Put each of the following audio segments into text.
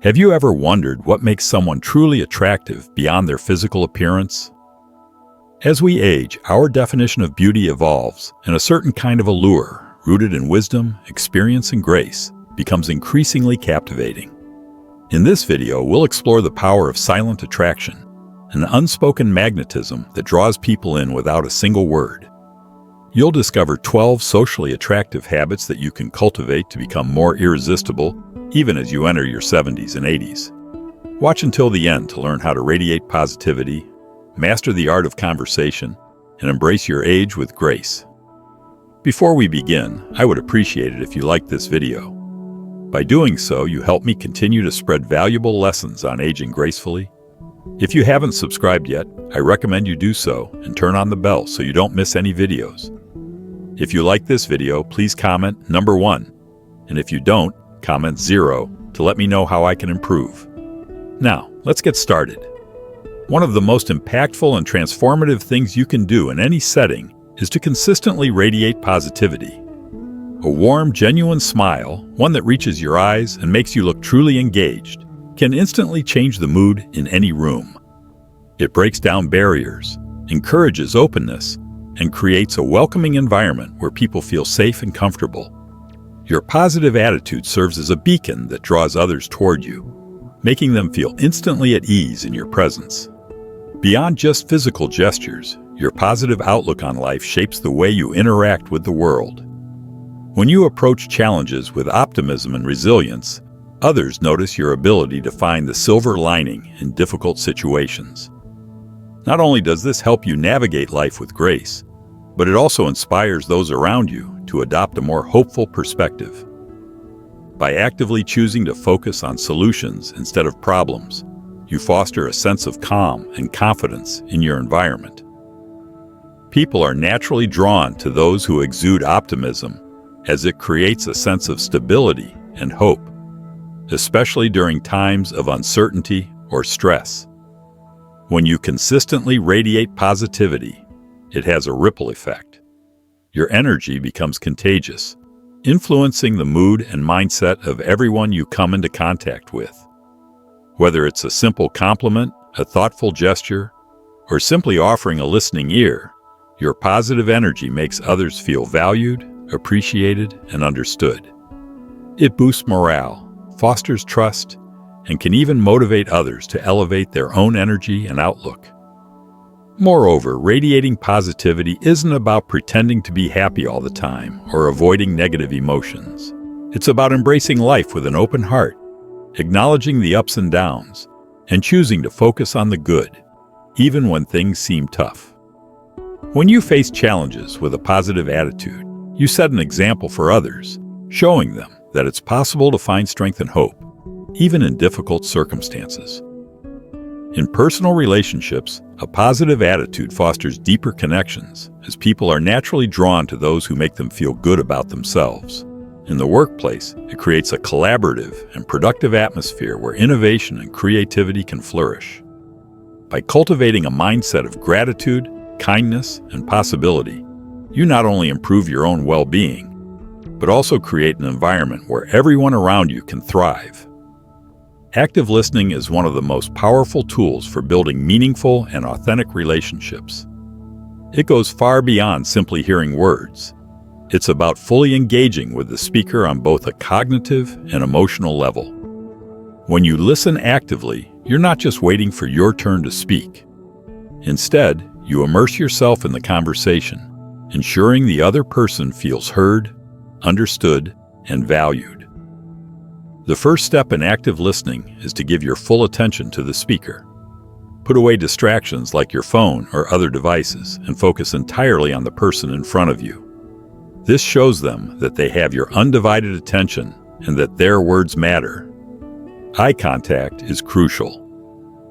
Have you ever wondered what makes someone truly attractive beyond their physical appearance? As we age, our definition of beauty evolves, and a certain kind of allure, rooted in wisdom, experience, and grace, becomes increasingly captivating. In this video, we'll explore the power of silent attraction, an unspoken magnetism that draws people in without a single word. You'll discover 12 socially attractive habits that you can cultivate to become more irresistible, even as you enter your 70s and 80s. Watch until the end to learn how to radiate positivity, master the art of conversation, and embrace your age with grace. Before we begin, I would appreciate it if you liked this video. By doing so, you help me continue to spread valuable lessons on aging gracefully. If you haven't subscribed yet, I recommend you do so and turn on the bell so you don't miss any videos. If you like this video, please comment number 1, and if you don't, comment 0 to let me know how I can improve. Now, let's get started. One of the most impactful and transformative things you can do in any setting is to consistently radiate positivity. A warm, genuine smile, one that reaches your eyes and makes you look truly engaged, can instantly change the mood in any room. It breaks down barriers, encourages openness, and creates a welcoming environment where people feel safe and comfortable. Your positive attitude serves as a beacon that draws others toward you, making them feel instantly at ease in your presence. Beyond just physical gestures, your positive outlook on life shapes the way you interact with the world. When you approach challenges with optimism and resilience, others notice your ability to find the silver lining in difficult situations. Not only does this help you navigate life with grace, but it also inspires those around you to adopt a more hopeful perspective. By actively choosing to focus on solutions instead of problems, you foster a sense of calm and confidence in your environment. People are naturally drawn to those who exude optimism, as it creates a sense of stability and hope, especially during times of uncertainty or stress. When you consistently radiate positivity, it has a ripple effect. Your energy becomes contagious, influencing the mood and mindset of everyone you come into contact with. Whether it's a simple compliment, a thoughtful gesture, or simply offering a listening ear, your positive energy makes others feel valued, appreciated, and understood. It boosts morale, fosters trust, and can even motivate others to elevate their own energy and outlook. Moreover, radiating positivity isn't about pretending to be happy all the time or avoiding negative emotions. It's about embracing life with an open heart, acknowledging the ups and downs, and choosing to focus on the good, even when things seem tough. When you face challenges with a positive attitude, you set an example for others, showing them that it's possible to find strength and hope, even in difficult circumstances. In personal relationships, a positive attitude fosters deeper connections, as people are naturally drawn to those who make them feel good about themselves. In the workplace, it creates a collaborative and productive atmosphere where innovation and creativity can flourish. By cultivating a mindset of gratitude, kindness, and possibility, you not only improve your own well-being, but also create an environment where everyone around you can thrive. Active listening is one of the most powerful tools for building meaningful and authentic relationships. It goes far beyond simply hearing words. It's about fully engaging with the speaker on both a cognitive and emotional level. When you listen actively, you're not just waiting for your turn to speak. Instead, you immerse yourself in the conversation, ensuring the other person feels heard, understood, and valued. The first step in active listening is to give your full attention to the speaker. Put away distractions like your phone or other devices and focus entirely on the person in front of you. This shows them that they have your undivided attention and that their words matter. Eye contact is crucial.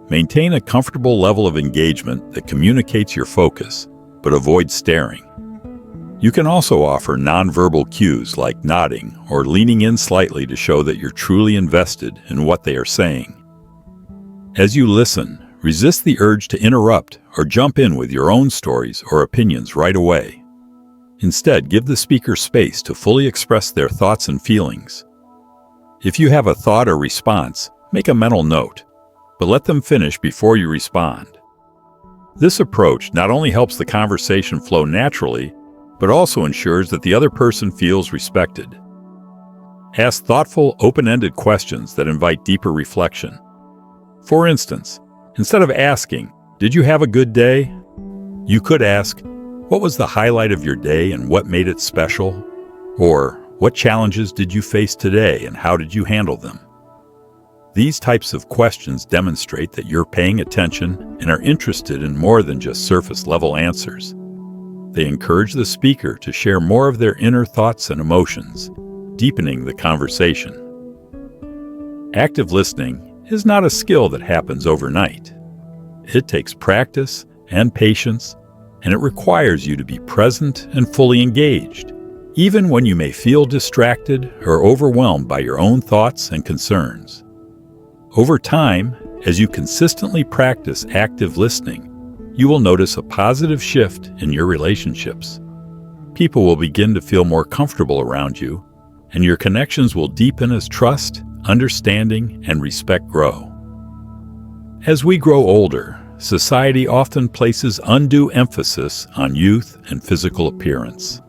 Maintain a comfortable level of engagement that communicates your focus, but avoid staring. You can also offer nonverbal cues like nodding or leaning in slightly to show that you're truly invested in what they are saying. As you listen, resist the urge to interrupt or jump in with your own stories or opinions right away. Instead, give the speaker space to fully express their thoughts and feelings. If you have a thought or response, make a mental note, but let them finish before you respond. This approach not only helps the conversation flow naturally, but also ensures that the other person feels respected. Ask thoughtful, open-ended questions that invite deeper reflection. For instance, instead of asking, "Did you have a good day?" you could ask, "What was the highlight of your day and what made it special?" Or, "What challenges did you face today and how did you handle them?" These types of questions demonstrate that you're paying attention and are interested in more than just surface-level answers. They encourage the speaker to share more of their inner thoughts and emotions, deepening the conversation. Active listening is not a skill that happens overnight. It takes practice and patience, and it requires you to be present and fully engaged, even when you may feel distracted or overwhelmed by your own thoughts and concerns. Over time, as you consistently practice active listening, you will notice a positive shift in your relationships. People will begin to feel more comfortable around you, and your connections will deepen as trust, understanding, and respect grow. As we grow older, society often places undue emphasis on youth and physical appearance.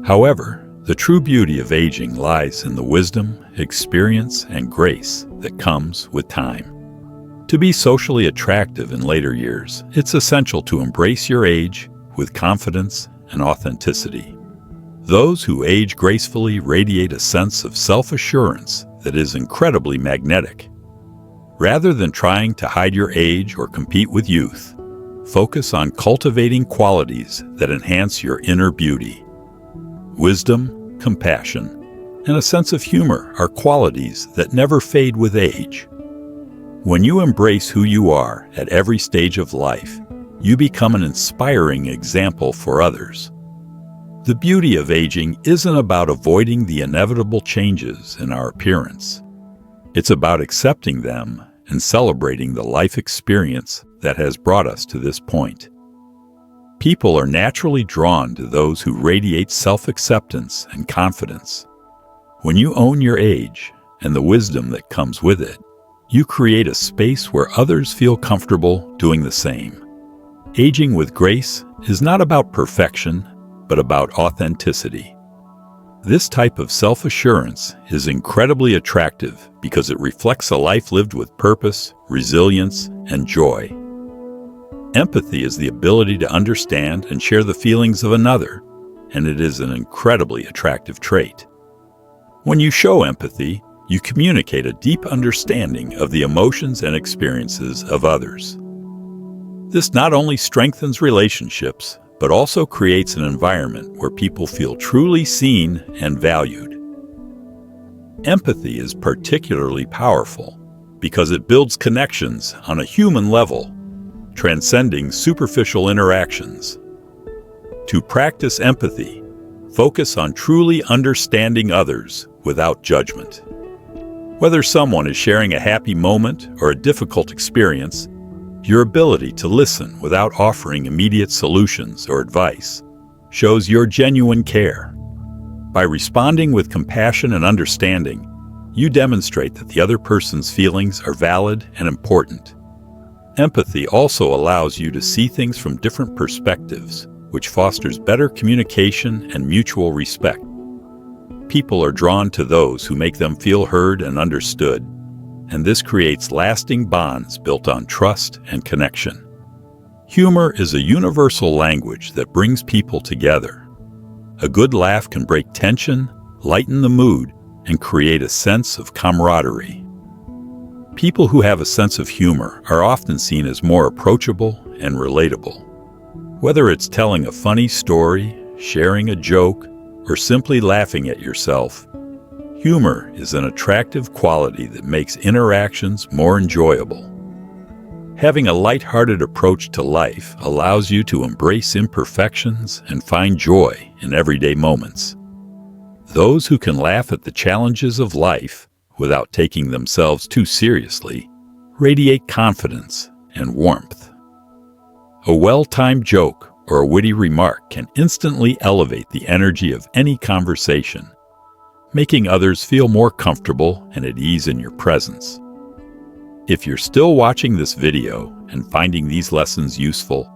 However, the true beauty of aging lies in the wisdom, experience, and grace that comes with time. To be socially attractive in later years, it's essential to embrace your age with confidence and authenticity. Those who age gracefully radiate a sense of self-assurance that is incredibly magnetic. Rather than trying to hide your age or compete with youth, focus on cultivating qualities that enhance your inner beauty. Wisdom, compassion, and a sense of humor are qualities that never fade with age. When you embrace who you are at every stage of life, you become an inspiring example for others. The beauty of aging isn't about avoiding the inevitable changes in our appearance. It's about accepting them and celebrating the life experience that has brought us to this point. People are naturally drawn to those who radiate self-acceptance and confidence. When you own your age and the wisdom that comes with it, you create a space where others feel comfortable doing the same. Aging with grace is not about perfection, but about authenticity. This type of self-assurance is incredibly attractive because it reflects a life lived with purpose, resilience, and joy. Empathy is the ability to understand and share the feelings of another, and it is an incredibly attractive trait. When you show empathy, you communicate a deep understanding of the emotions and experiences of others. This not only strengthens relationships, but also creates an environment where people feel truly seen and valued. Empathy is particularly powerful because it builds connections on a human level, transcending superficial interactions. To practice empathy, focus on truly understanding others without judgment. Whether someone is sharing a happy moment or a difficult experience, your ability to listen without offering immediate solutions or advice shows your genuine care. By responding with compassion and understanding, you demonstrate that the other person's feelings are valid and important. Empathy also allows you to see things from different perspectives, which fosters better communication and mutual respect. People are drawn to those who make them feel heard and understood, and this creates lasting bonds built on trust and connection. Humor is a universal language that brings people together. A good laugh can break tension, lighten the mood, and create a sense of camaraderie. People who have a sense of humor are often seen as more approachable and relatable. Whether it's telling a funny story, sharing a joke, or simply laughing at yourself, humor is an attractive quality that makes interactions more enjoyable. Having a lighthearted approach to life allows you to embrace imperfections and find joy in everyday moments. Those who can laugh at the challenges of life without taking themselves too seriously radiate confidence and warmth. A well-timed joke or a witty remark can instantly elevate the energy of any conversation, making others feel more comfortable and at ease in your presence. If you're still watching this video and finding these lessons useful,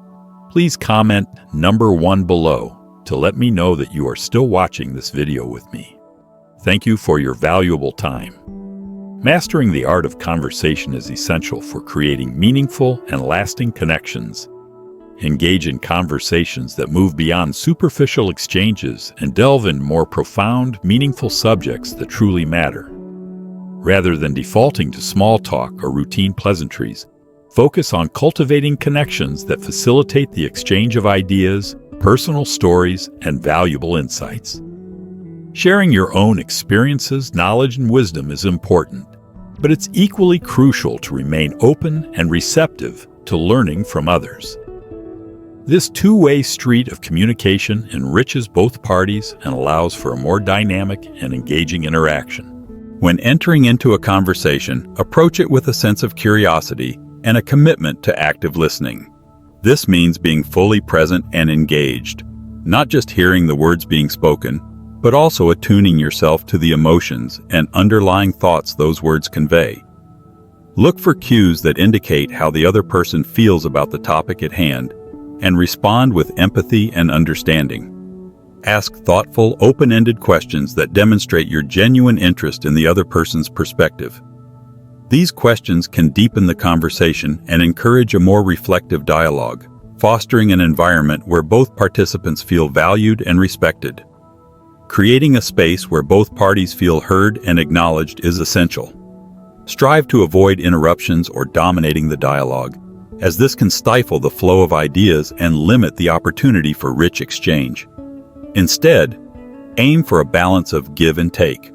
please comment number 1 below to let me know that you are still watching this video with me. Thank you for your valuable time. Mastering the art of conversation is essential for creating meaningful and lasting connections. Engage in conversations that move beyond superficial exchanges and delve into more profound, meaningful subjects that truly matter. Rather than defaulting to small talk or routine pleasantries, focus on cultivating connections that facilitate the exchange of ideas, personal stories, and valuable insights. Sharing your own experiences, knowledge, and wisdom is important, but it's equally crucial to remain open and receptive to learning from others. This two-way street of communication enriches both parties and allows for a more dynamic and engaging interaction. When entering into a conversation, approach it with a sense of curiosity and a commitment to active listening. This means being fully present and engaged, not just hearing the words being spoken, but also attuning yourself to the emotions and underlying thoughts those words convey. Look for cues that indicate how the other person feels about the topic at hand, and respond with empathy and understanding. Ask thoughtful, open-ended questions that demonstrate your genuine interest in the other person's perspective. These questions can deepen the conversation and encourage a more reflective dialogue, fostering an environment where both participants feel valued and respected. Creating a space where both parties feel heard and acknowledged is essential. Strive to avoid interruptions or dominating the dialogue, as this can stifle the flow of ideas and limit the opportunity for rich exchange. Instead, aim for a balance of give and take,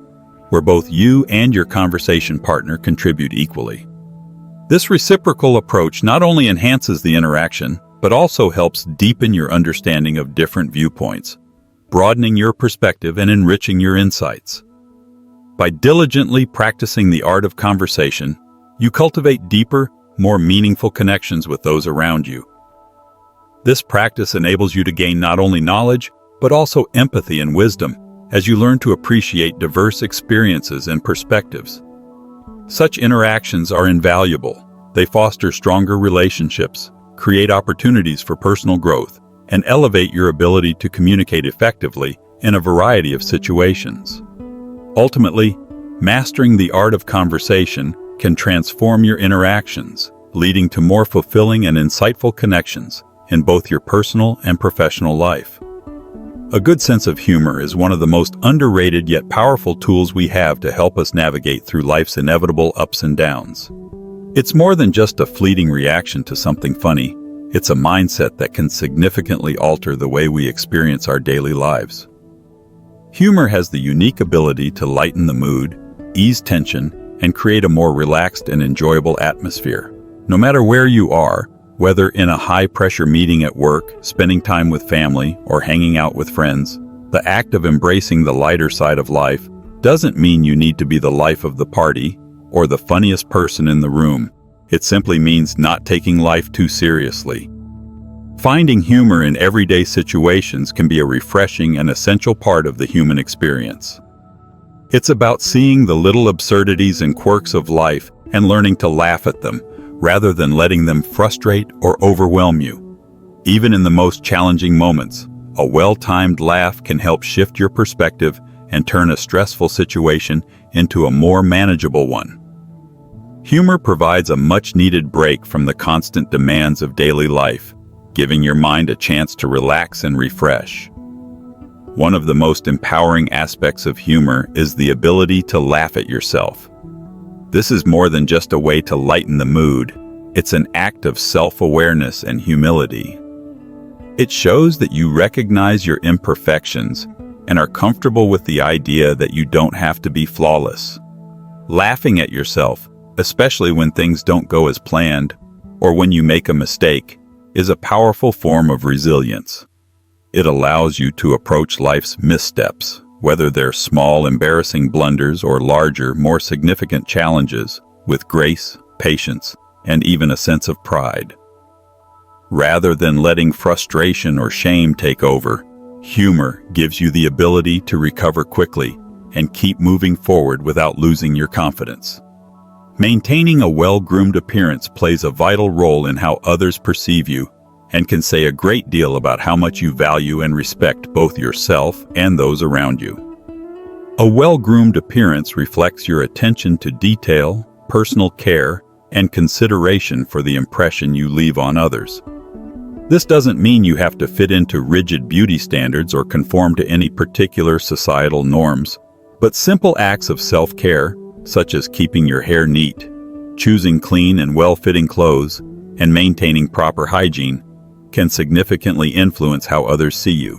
where both you and your conversation partner contribute equally. This reciprocal approach not only enhances the interaction, but also helps deepen your understanding of different viewpoints, broadening your perspective and enriching your insights. By diligently practicing the art of conversation, you cultivate deeper, more meaningful connections with those around you. This practice enables you to gain not only knowledge, but also empathy and wisdom as you learn to appreciate diverse experiences and perspectives. Such interactions are invaluable. They foster stronger relationships, create opportunities for personal growth, and elevate your ability to communicate effectively in a variety of situations. Ultimately, mastering the art of conversation can transform your interactions, leading to more fulfilling and insightful connections in both your personal and professional life. A good sense of humor is one of the most underrated yet powerful tools we have to help us navigate through life's inevitable ups and downs. It's more than just a fleeting reaction to something funny. It's a mindset that can significantly alter the way we experience our daily lives. Humor has the unique ability to lighten the mood, ease tension, and create a more relaxed and enjoyable atmosphere. No matter where you are, whether in a high-pressure meeting at work, spending time with family, or hanging out with friends, the act of embracing the lighter side of life doesn't mean you need to be the life of the party or the funniest person in the room. It simply means not taking life too seriously. Finding humor in everyday situations can be a refreshing and essential part of the human experience. It's about seeing the little absurdities and quirks of life and learning to laugh at them, rather than letting them frustrate or overwhelm you. Even in the most challenging moments, a well-timed laugh can help shift your perspective and turn a stressful situation into a more manageable one. Humor provides a much-needed break from the constant demands of daily life, giving your mind a chance to relax and refresh. One of the most empowering aspects of humor is the ability to laugh at yourself. This is more than just a way to lighten the mood. It's an act of self-awareness and humility. It shows that you recognize your imperfections and are comfortable with the idea that you don't have to be flawless. Laughing at yourself, especially when things don't go as planned or when you make a mistake, is a powerful form of resilience. It allows you to approach life's missteps, whether they're small, embarrassing blunders or larger, more significant challenges, with grace, patience, and even a sense of pride. Rather than letting frustration or shame take over, humor gives you the ability to recover quickly and keep moving forward without losing your confidence. Maintaining a well-groomed appearance plays a vital role in how others perceive you and can say a great deal about how much you value and respect both yourself and those around you. A well-groomed appearance reflects your attention to detail, personal care, and consideration for the impression you leave on others. This doesn't mean you have to fit into rigid beauty standards or conform to any particular societal norms, but simple acts of self-care, such as keeping your hair neat, choosing clean and well-fitting clothes, and maintaining proper hygiene, can significantly influence how others see you.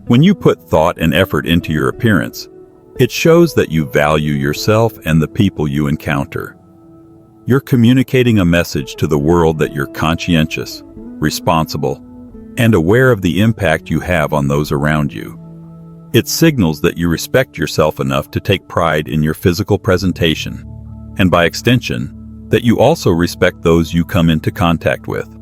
When you put thought and effort into your appearance, it shows that you value yourself and the people you encounter. You're communicating a message to the world that you're conscientious, responsible, and aware of the impact you have on those around you. It signals that you respect yourself enough to take pride in your physical presentation, and by extension, that you also respect those you come into contact with.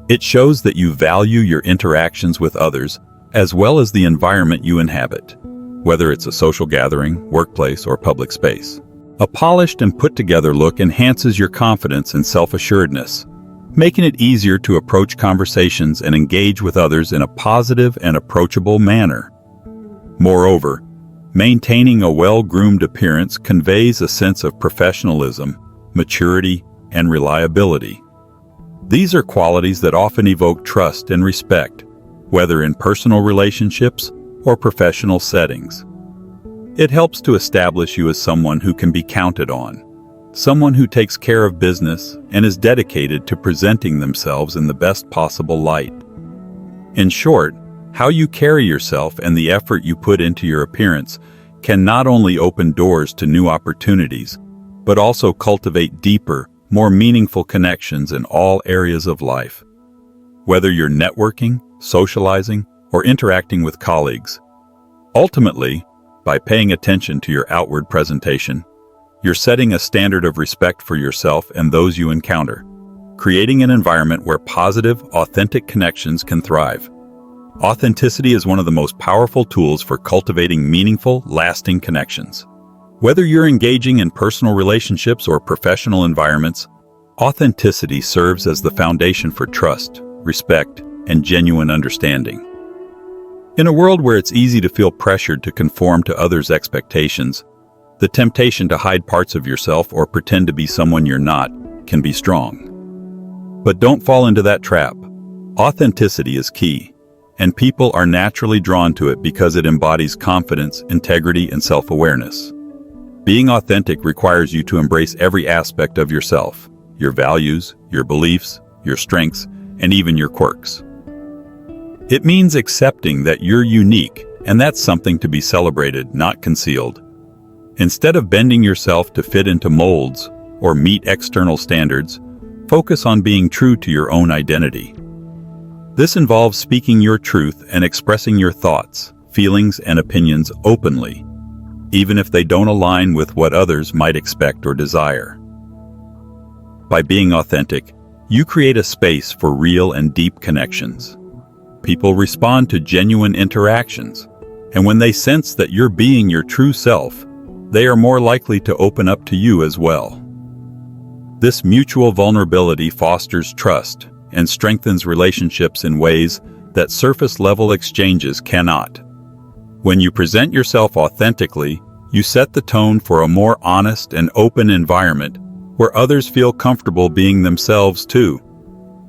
It shows that you value your interactions with others as well as the environment you inhabit, whether it's a social gathering, workplace, or public space. A polished and put-together look enhances your confidence and self-assuredness, making it easier to approach conversations and engage with others in a positive and approachable manner. Moreover, maintaining a well-groomed appearance conveys a sense of professionalism, maturity, and reliability. These are qualities that often evoke trust and respect, whether in personal relationships or professional settings. It helps to establish you as someone who can be counted on, someone who takes care of business and is dedicated to presenting themselves in the best possible light. In short, how you carry yourself and the effort you put into your appearance can not only open doors to new opportunities, but also cultivate deeper, more meaningful connections in all areas of life. Whether you're networking, socializing, or interacting with colleagues. Ultimately, by paying attention to your outward presentation, you're setting a standard of respect for yourself and those you encounter, creating an environment where positive, authentic connections can thrive. Authenticity is one of the most powerful tools for cultivating meaningful, lasting connections. Whether you're engaging in personal relationships or professional environments, authenticity serves as the foundation for trust, respect, and genuine understanding. In a world where it's easy to feel pressured to conform to others' expectations, the temptation to hide parts of yourself or pretend to be someone you're not can be strong. But don't fall into that trap. Authenticity is key, and people are naturally drawn to it because it embodies confidence, integrity, and self-awareness. Being authentic requires you to embrace every aspect of yourself, your values, your beliefs, your strengths, and even your quirks. It means accepting that you're unique, and that's something to be celebrated, not concealed. Instead of bending yourself to fit into molds or meet external standards, focus on being true to your own identity. This involves speaking your truth and expressing your thoughts, feelings, and opinions openly, even if they don't align with what others might expect or desire. By being authentic, you create a space for real and deep connections. People respond to genuine interactions, and when they sense that you're being your true self, they are more likely to open up to you as well. This mutual vulnerability fosters trust and strengthens relationships in ways that surface-level exchanges cannot. When you present yourself authentically, you set the tone for a more honest and open environment where others feel comfortable being themselves too.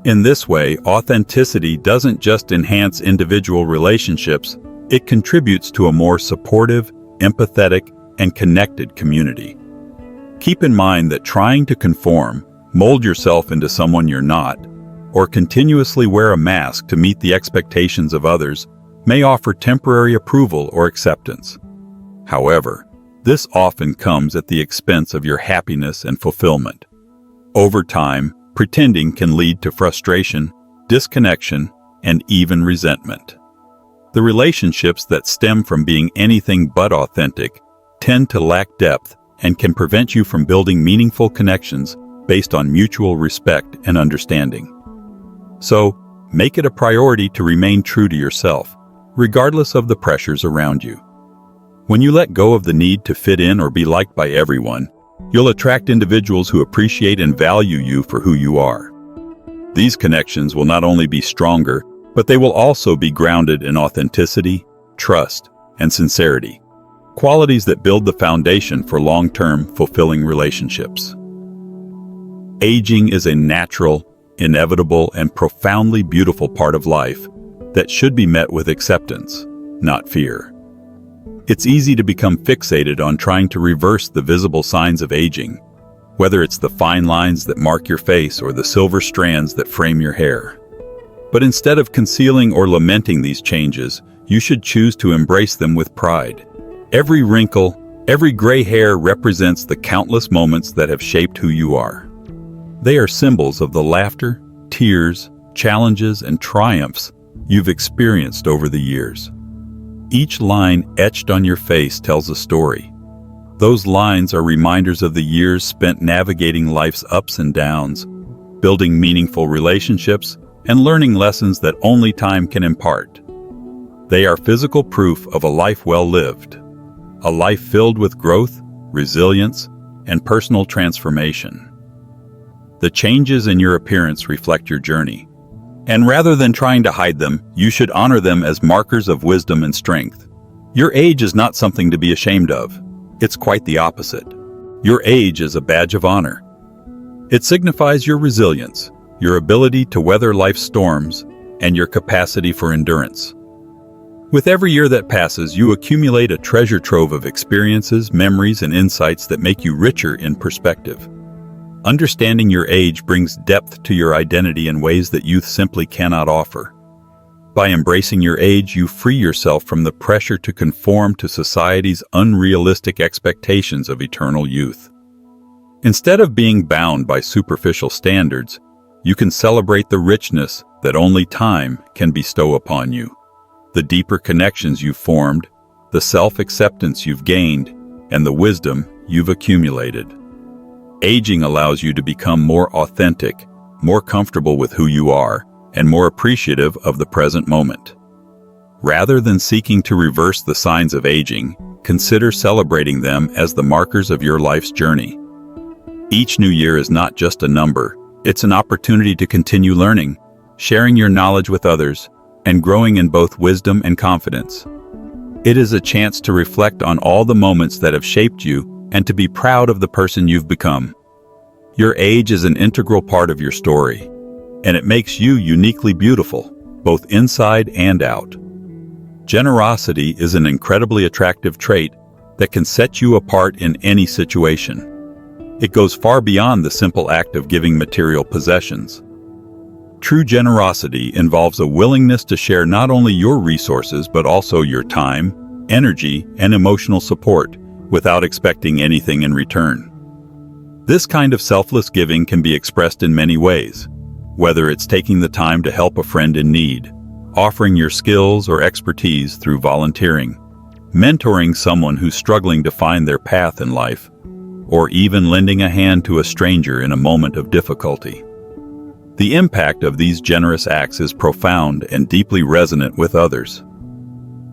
In this way, authenticity doesn't just enhance individual relationships, it contributes to a more supportive, empathetic, and connected community. Keep in mind that trying to conform, mold yourself into someone you're not, or continuously wear a mask to meet the expectations of others may offer temporary approval or acceptance. However, this often comes at the expense of your happiness and fulfillment. Over time, pretending can lead to frustration, disconnection, and even resentment. The relationships that stem from being anything but authentic tend to lack depth and can prevent you from building meaningful connections based on mutual respect and understanding. So, make it a priority to remain true to yourself, regardless of the pressures around you. When you let go of the need to fit in or be liked by everyone, you'll attract individuals who appreciate and value you for who you are. These connections will not only be stronger, but they will also be grounded in authenticity, trust, and sincerity, qualities that build the foundation for long-term, fulfilling relationships. Aging is a natural, inevitable, and profoundly beautiful part of life that should be met with acceptance, not fear. It's easy to become fixated on trying to reverse the visible signs of aging, whether it's the fine lines that mark your face or the silver strands that frame your hair. But instead of concealing or lamenting these changes, you should choose to embrace them with pride. Every wrinkle, every gray hair represents the countless moments that have shaped who you are. They are symbols of the laughter, tears, challenges, and triumphs you've experienced over the years. Each line etched on your face tells a story. Those lines are reminders of the years spent navigating life's ups and downs, building meaningful relationships, and learning lessons that only time can impart. They are physical proof of a life well lived, a life filled with growth, resilience, and personal transformation. The changes in your appearance reflect your journey. And rather than trying to hide them, you should honor them as markers of wisdom and strength. Your age is not something to be ashamed of. It's quite the opposite. Your age is a badge of honor. It signifies your resilience, your ability to weather life's storms, and your capacity for endurance. With every year that passes, you accumulate a treasure trove of experiences, memories, and insights that make you richer in perspective. Understanding your age brings depth to your identity in ways that youth simply cannot offer. By embracing your age, you free yourself from the pressure to conform to society's unrealistic expectations of eternal youth. Instead of being bound by superficial standards, you can celebrate the richness that only time can bestow upon you. The deeper connections you've formed, the self-acceptance you've gained, and the wisdom you've accumulated. Aging allows you to become more authentic, more comfortable with who you are, and more appreciative of the present moment. Rather than seeking to reverse the signs of aging, consider celebrating them as the markers of your life's journey. Each new year is not just a number, it's an opportunity to continue learning, sharing your knowledge with others, and growing in both wisdom and confidence. It is a chance to reflect on all the moments that have shaped you and to be proud of the person you've become. Your age is an integral part of your story, and it makes you uniquely beautiful, both inside and out. Generosity is an incredibly attractive trait that can set you apart in any situation. It goes far beyond the simple act of giving material possessions. True generosity involves a willingness to share not only your resources but also your time, energy, and emotional support without expecting anything in return. This kind of selfless giving can be expressed in many ways, whether it's taking the time to help a friend in need, offering your skills or expertise through volunteering, mentoring someone who's struggling to find their path in life, or even lending a hand to a stranger in a moment of difficulty. The impact of these generous acts is profound and deeply resonant with others.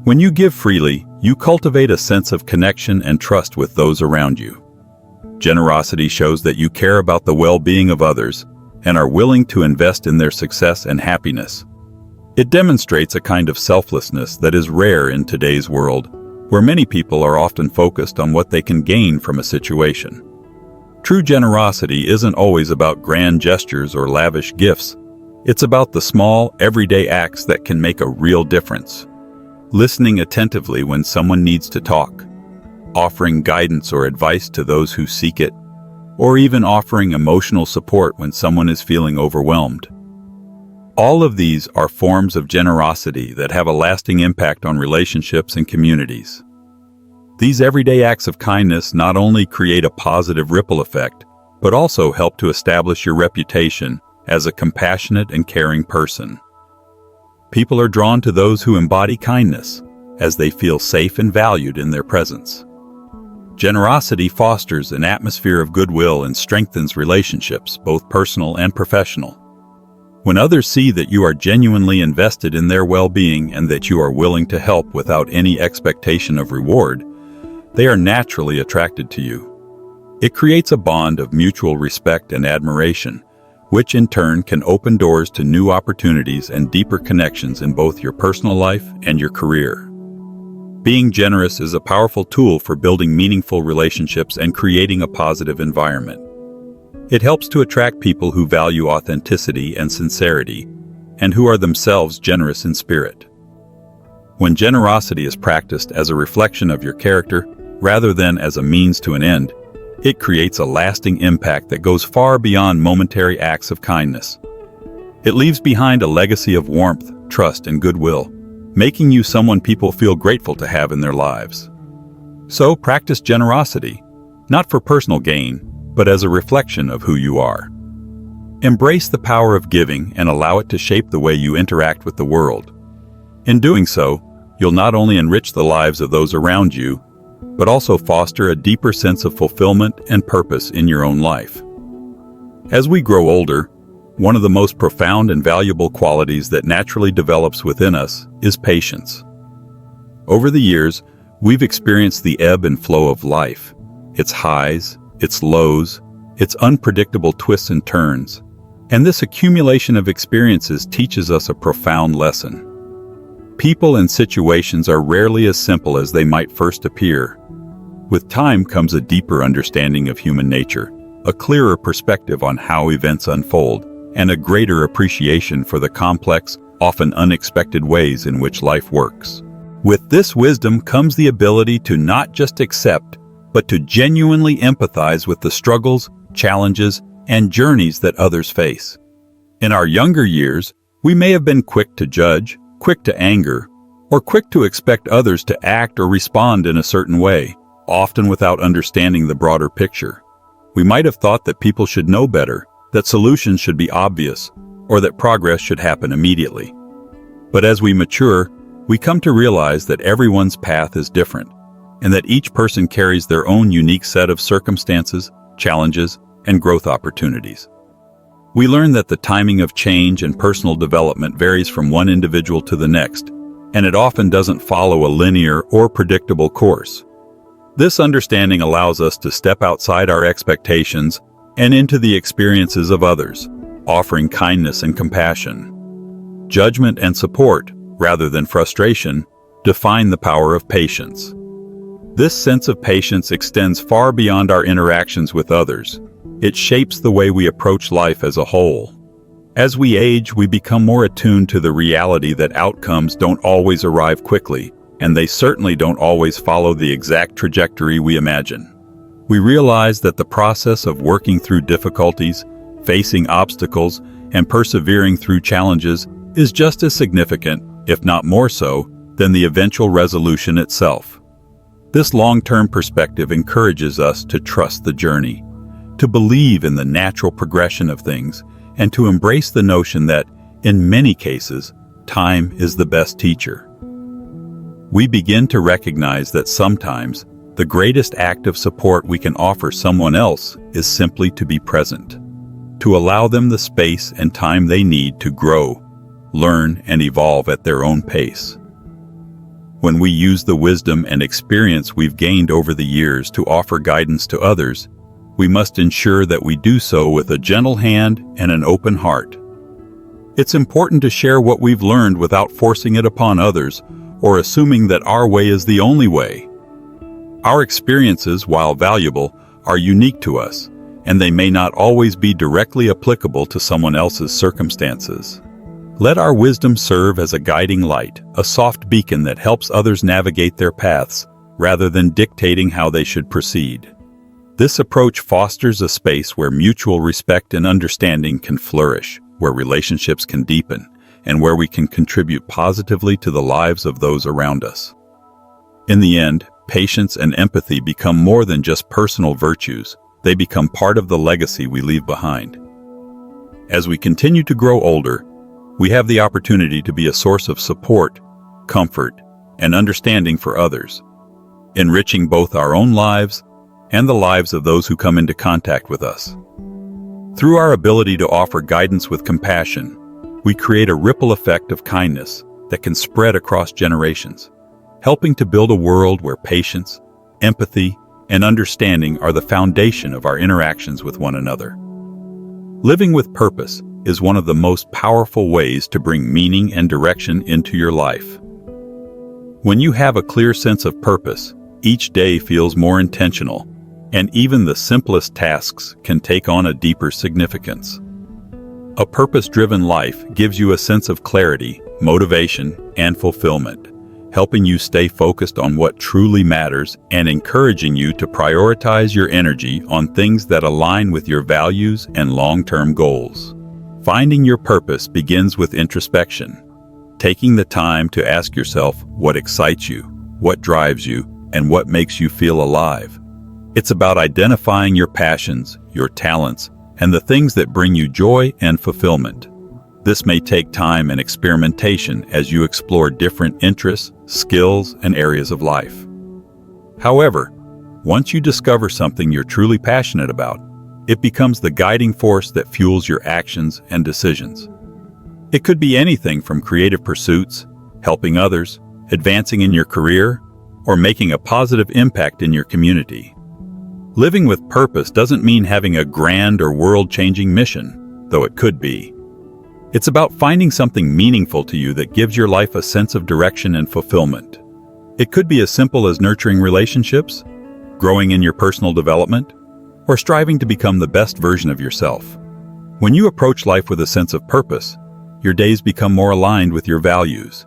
When you give freely, you cultivate a sense of connection and trust with those around you. Generosity shows that you care about the well-being of others and are willing to invest in their success and happiness. It demonstrates a kind of selflessness that is rare in today's world, where many people are often focused on what they can gain from a situation. True generosity isn't always about grand gestures or lavish gifts. It's about the small, everyday acts that can make a real difference. Listening attentively when someone needs to talk, offering guidance or advice to those who seek it, or even offering emotional support when someone is feeling overwhelmed. All of these are forms of generosity that have a lasting impact on relationships and communities. These everyday acts of kindness not only create a positive ripple effect, but also help to establish your reputation as a compassionate and caring person. People are drawn to those who embody kindness, as they feel safe and valued in their presence. Generosity fosters an atmosphere of goodwill and strengthens relationships, both personal and professional. When others see that you are genuinely invested in their well-being and that you are willing to help without any expectation of reward, they are naturally attracted to you. It creates a bond of mutual respect and admiration, which in turn can open doors to new opportunities and deeper connections in both your personal life and your career. Being generous is a powerful tool for building meaningful relationships and creating a positive environment. It helps to attract people who value authenticity and sincerity, and who are themselves generous in spirit. When generosity is practiced as a reflection of your character, rather than as a means to an end, it creates a lasting impact that goes far beyond momentary acts of kindness. It leaves behind a legacy of warmth, trust, and goodwill, making you someone people feel grateful to have in their lives. So practice generosity, not for personal gain, but as a reflection of who you are. Embrace the power of giving and allow it to shape the way you interact with the world. In doing so, you'll not only enrich the lives of those around you, but also foster a deeper sense of fulfillment and purpose in your own life. As we grow older, one of the most profound and valuable qualities that naturally develops within us is patience. Over the years, we've experienced the ebb and flow of life, its highs, its lows, its unpredictable twists and turns, and this accumulation of experiences teaches us a profound lesson. People and situations are rarely as simple as they might first appear. With time comes a deeper understanding of human nature, a clearer perspective on how events unfold, and a greater appreciation for the complex, often unexpected ways in which life works. With this wisdom comes the ability to not just accept, but to genuinely empathize with the struggles, challenges, and journeys that others face. In our younger years, we may have been quick to judge, quick to anger, or quick to expect others to act or respond in a certain way, often without understanding the broader picture. We might have thought that people should know better, that solutions should be obvious, or that progress should happen immediately. But as we mature, we come to realize that everyone's path is different, and that each person carries their own unique set of circumstances, challenges, and growth opportunities. We learn that the timing of change and personal development varies from one individual to the next, and it often doesn't follow a linear or predictable course. This understanding allows us to step outside our expectations and into the experiences of others, offering kindness and compassion. Judgment and support, rather than frustration, define the power of patience. This sense of patience extends far beyond our interactions with others. It shapes the way we approach life as a whole. As we age, we become more attuned to the reality that outcomes don't always arrive quickly, and they certainly don't always follow the exact trajectory we imagine. We realize that the process of working through difficulties, facing obstacles, and persevering through challenges is just as significant, if not more so, than the eventual resolution itself. This long-term perspective encourages us to trust the journey, to believe in the natural progression of things, and to embrace the notion that, in many cases, time is the best teacher. We begin to recognize that sometimes the greatest act of support we can offer someone else is simply to be present, to allow them the space and time they need to grow, learn, and evolve at their own pace. When we use the wisdom and experience we've gained over the years to offer guidance to others, we must ensure that we do so with a gentle hand and an open heart. It's important to share what we've learned without forcing it upon others or assuming that our way is the only way. Our experiences, while valuable, are unique to us, and they may not always be directly applicable to someone else's circumstances. Let our wisdom serve as a guiding light, a soft beacon that helps others navigate their paths, rather than dictating how they should proceed. This approach fosters a space where mutual respect and understanding can flourish, where relationships can deepen, and where we can contribute positively to the lives of those around us. In the end, patience and empathy become more than just personal virtues. They become part of the legacy we leave behind. As we continue to grow older, we have the opportunity to be a source of support, comfort, and understanding for others, enriching both our own lives and the lives of those who come into contact with us. Through our ability to offer guidance with compassion, we create a ripple effect of kindness that can spread across generations, helping to build a world where patience, empathy, and understanding are the foundation of our interactions with one another. Living with purpose is one of the most powerful ways to bring meaning and direction into your life. When you have a clear sense of purpose, each day feels more intentional, and even the simplest tasks can take on a deeper significance. A purpose-driven life gives you a sense of clarity, motivation, and fulfillment, helping you stay focused on what truly matters and encouraging you to prioritize your energy on things that align with your values and long-term goals. Finding your purpose begins with introspection, taking the time to ask yourself what excites you, what drives you, and what makes you feel alive. It's about identifying your passions, your talents, and the things that bring you joy and fulfillment. This may take time and experimentation as you explore different interests, skills, and areas of life. However, once you discover something you're truly passionate about, it becomes the guiding force that fuels your actions and decisions. It could be anything from creative pursuits, helping others, advancing in your career, or making a positive impact in your community. Living with purpose doesn't mean having a grand or world-changing mission, though it could be. It's about finding something meaningful to you that gives your life a sense of direction and fulfillment. It could be as simple as nurturing relationships, growing in your personal development, or striving to become the best version of yourself. When you approach life with a sense of purpose, your days become more aligned with your values,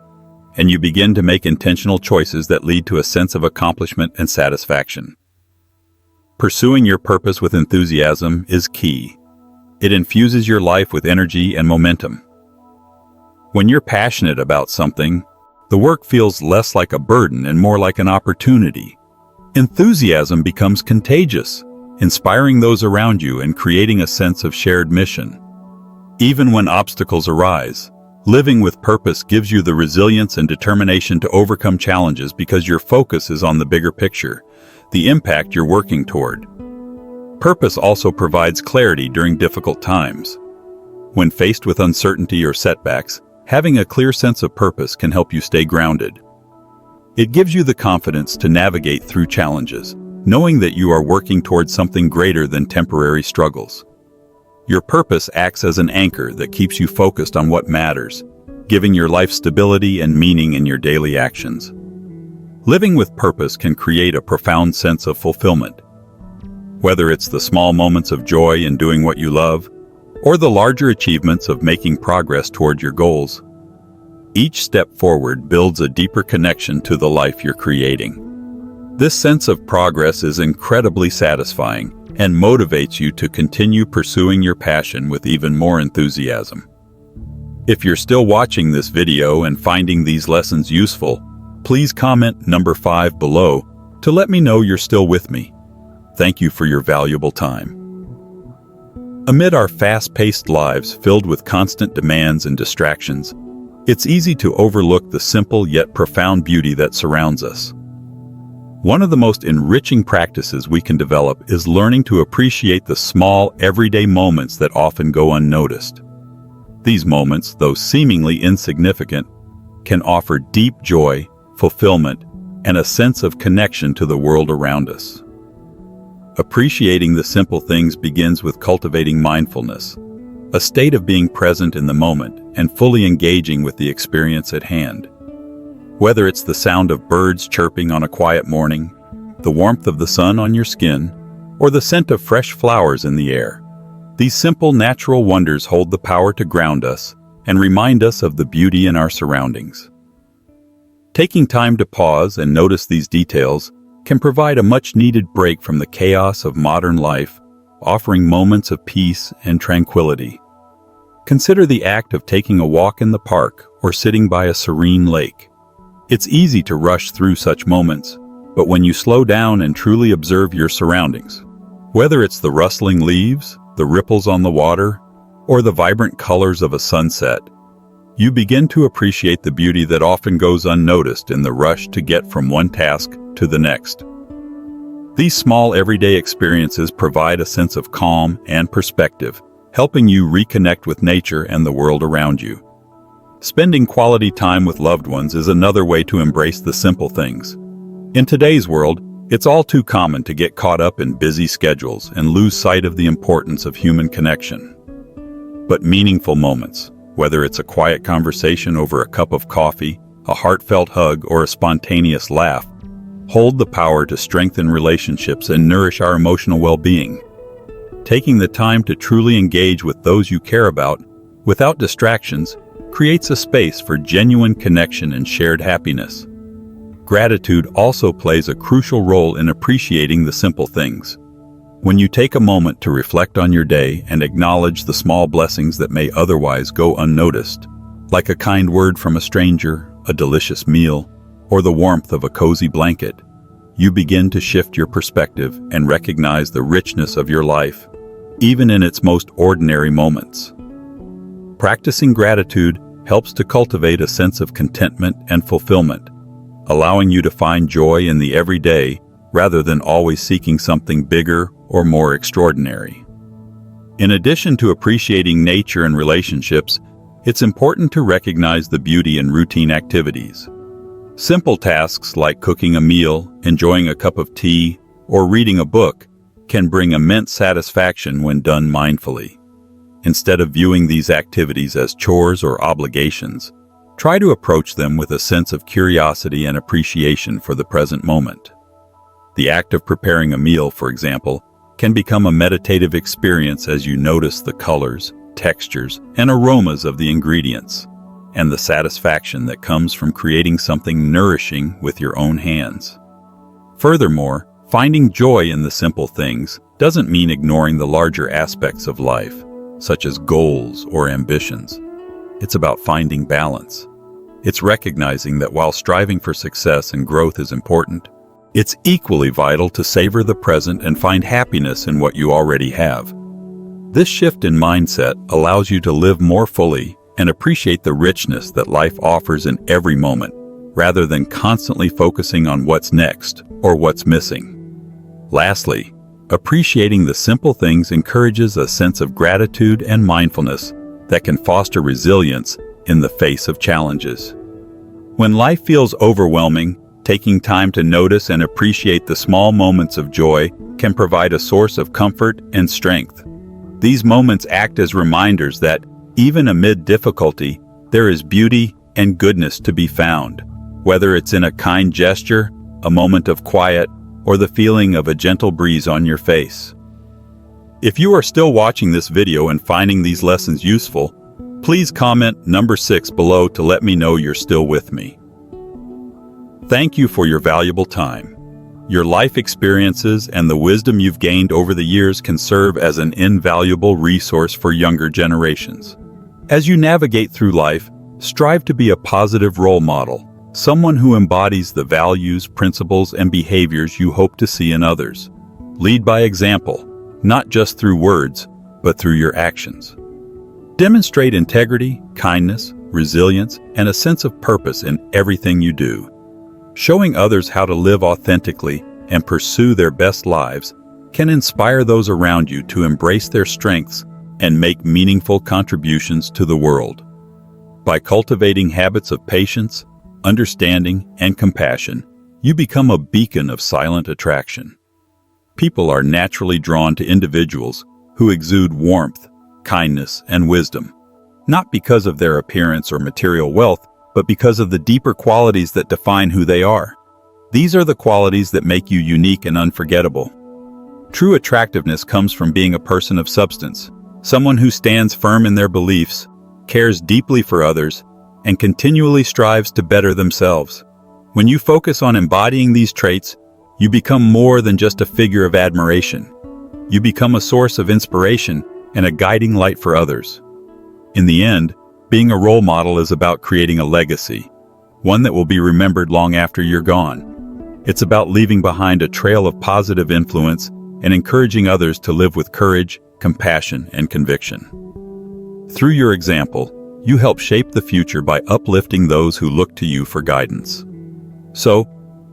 and you begin to make intentional choices that lead to a sense of accomplishment and satisfaction. Pursuing your purpose with enthusiasm is key. It infuses your life with energy and momentum. When you're passionate about something, the work feels less like a burden and more like an opportunity. Enthusiasm becomes contagious, inspiring those around you and creating a sense of shared mission. Even when obstacles arise, living with purpose gives you the resilience and determination to overcome challenges because your focus is on the bigger picture, the impact you're working toward. Purpose also provides clarity during difficult times. When faced with uncertainty or setbacks, having a clear sense of purpose can help you stay grounded. It gives you the confidence to navigate through challenges, knowing that you are working towards something greater than temporary struggles. Your purpose acts as an anchor that keeps you focused on what matters, giving your life stability and meaning in your daily actions. Living with purpose can create a profound sense of fulfillment. Whether it's the small moments of joy in doing what you love, or the larger achievements of making progress toward your goals, each step forward builds a deeper connection to the life you're creating. This sense of progress is incredibly satisfying and motivates you to continue pursuing your passion with even more enthusiasm. If you're still watching this video and finding these lessons useful, please comment number 5 below to let me know you're still with me. Thank you for your valuable time. Amid our fast-paced lives filled with constant demands and distractions, it's easy to overlook the simple yet profound beauty that surrounds us. One of the most enriching practices we can develop is learning to appreciate the small, everyday moments that often go unnoticed. These moments, though seemingly insignificant, can offer deep joy, fulfillment, and a sense of connection to the world around us. Appreciating the simple things begins with cultivating mindfulness, a state of being present in the moment and fully engaging with the experience at hand. Whether it's the sound of birds chirping on a quiet morning, the warmth of the sun on your skin, or the scent of fresh flowers in the air, these simple natural wonders hold the power to ground us and remind us of the beauty in our surroundings. Taking time to pause and notice these details can provide a much-needed break from the chaos of modern life, offering moments of peace and tranquility. Consider the act of taking a walk in the park or sitting by a serene lake. It's easy to rush through such moments, but when you slow down and truly observe your surroundings, whether it's the rustling leaves, the ripples on the water, or the vibrant colors of a sunset, you begin to appreciate the beauty that often goes unnoticed in the rush to get from one task to the next. These small everyday experiences provide a sense of calm and perspective, helping you reconnect with nature and the world around you. Spending quality time with loved ones is another way to embrace the simple things. In today's world, It's all too common to get caught up in busy schedules and lose sight of the importance of human connection. But meaningful moments, whether it's a quiet conversation over a cup of coffee, a heartfelt hug, or a spontaneous laugh, hold the power to strengthen relationships and nourish our emotional well-being. Taking the time to truly engage with those you care about, without distractions, creates a space for genuine connection and shared happiness. Gratitude also plays a crucial role in appreciating the simple things. When you take a moment to reflect on your day and acknowledge the small blessings that may otherwise go unnoticed, like a kind word from a stranger, a delicious meal, or the warmth of a cozy blanket, you begin to shift your perspective and recognize the richness of your life, even in its most ordinary moments. Practicing gratitude helps to cultivate a sense of contentment and fulfillment, allowing you to find joy in the everyday rather than always seeking something bigger or more extraordinary. In addition to appreciating nature and relationships, it's important to recognize the beauty in routine activities. Simple tasks like cooking a meal, enjoying a cup of tea, or reading a book can bring immense satisfaction when done mindfully. Instead of viewing these activities as chores or obligations, try to approach them with a sense of curiosity and appreciation for the present moment. The act of preparing a meal, for example, can become a meditative experience as you notice the colors, textures, and aromas of the ingredients, and the satisfaction that comes from creating something nourishing with your own hands. Furthermore, finding joy in the simple things doesn't mean ignoring the larger aspects of life, such as goals or ambitions. It's about finding balance. It's recognizing that while striving for success and growth is important, it's equally vital to savor the present and find happiness in what you already have. This shift in mindset allows you to live more fully and appreciate the richness that life offers in every moment, rather than constantly focusing on what's next or what's missing. Lastly, appreciating the simple things encourages a sense of gratitude and mindfulness that can foster resilience in the face of challenges. When life feels overwhelming, taking time to notice and appreciate the small moments of joy can provide a source of comfort and strength. These moments act as reminders that, even amid difficulty, there is beauty and goodness to be found, whether it's in a kind gesture, a moment of quiet, or the feeling of a gentle breeze on your face. If you are still watching this video and finding these lessons useful, please comment number 6 below to let me know you're still with me. Thank you for your valuable time. Your life experiences and the wisdom you've gained over the years can serve as an invaluable resource for younger generations. As you navigate through life, strive to be a positive role model, someone who embodies the values, principles, and behaviors you hope to see in others. Lead by example, not just through words, but through your actions. Demonstrate integrity, kindness, resilience, and a sense of purpose in everything you do. Showing others how to live authentically and pursue their best lives can inspire those around you to embrace their strengths and make meaningful contributions to the world. By cultivating habits of patience, understanding, and compassion, you become a beacon of silent attraction. People are naturally drawn to individuals who exude warmth, kindness, and wisdom, not because of their appearance or material wealth, but because of the deeper qualities that define who they are. These are the qualities that make you unique and unforgettable. True attractiveness comes from being a person of substance, someone who stands firm in their beliefs, cares deeply for others, and continually strives to better themselves. When you focus on embodying these traits, you become more than just a figure of admiration. You become a source of inspiration and a guiding light for others. In the end, being a role model is about creating a legacy, one that will be remembered long after you're gone. It's about leaving behind a trail of positive influence and encouraging others to live with courage, compassion, and conviction. Through your example, you help shape the future by uplifting those who look to you for guidance. So,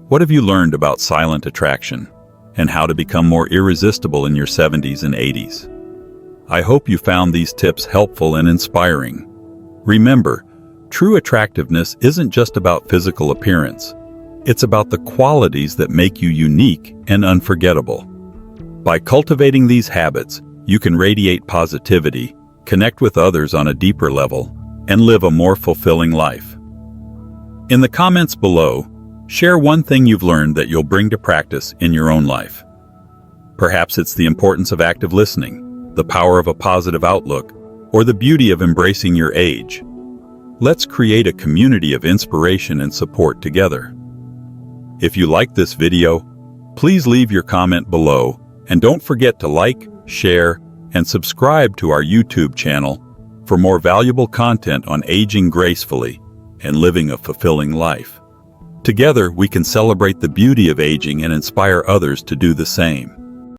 what have you learned about silent attraction and how to become more irresistible in your 70s and 80s? I hope you found these tips helpful and inspiring. Remember, true attractiveness isn't just about physical appearance. It's about the qualities that make you unique and unforgettable. By cultivating these habits, you can radiate positivity, connect with others on a deeper level, and live a more fulfilling life. In the comments below, share one thing you've learned that you'll bring to practice in your own life. Perhaps it's the importance of active listening, the power of a positive outlook, or the beauty of embracing your age. Let's create a community of inspiration and support together. If you liked this video, please leave your comment below, and don't forget to like, share, and subscribe to our YouTube channel for more valuable content on aging gracefully and living a fulfilling life. Together, we can celebrate the beauty of aging and inspire others to do the same.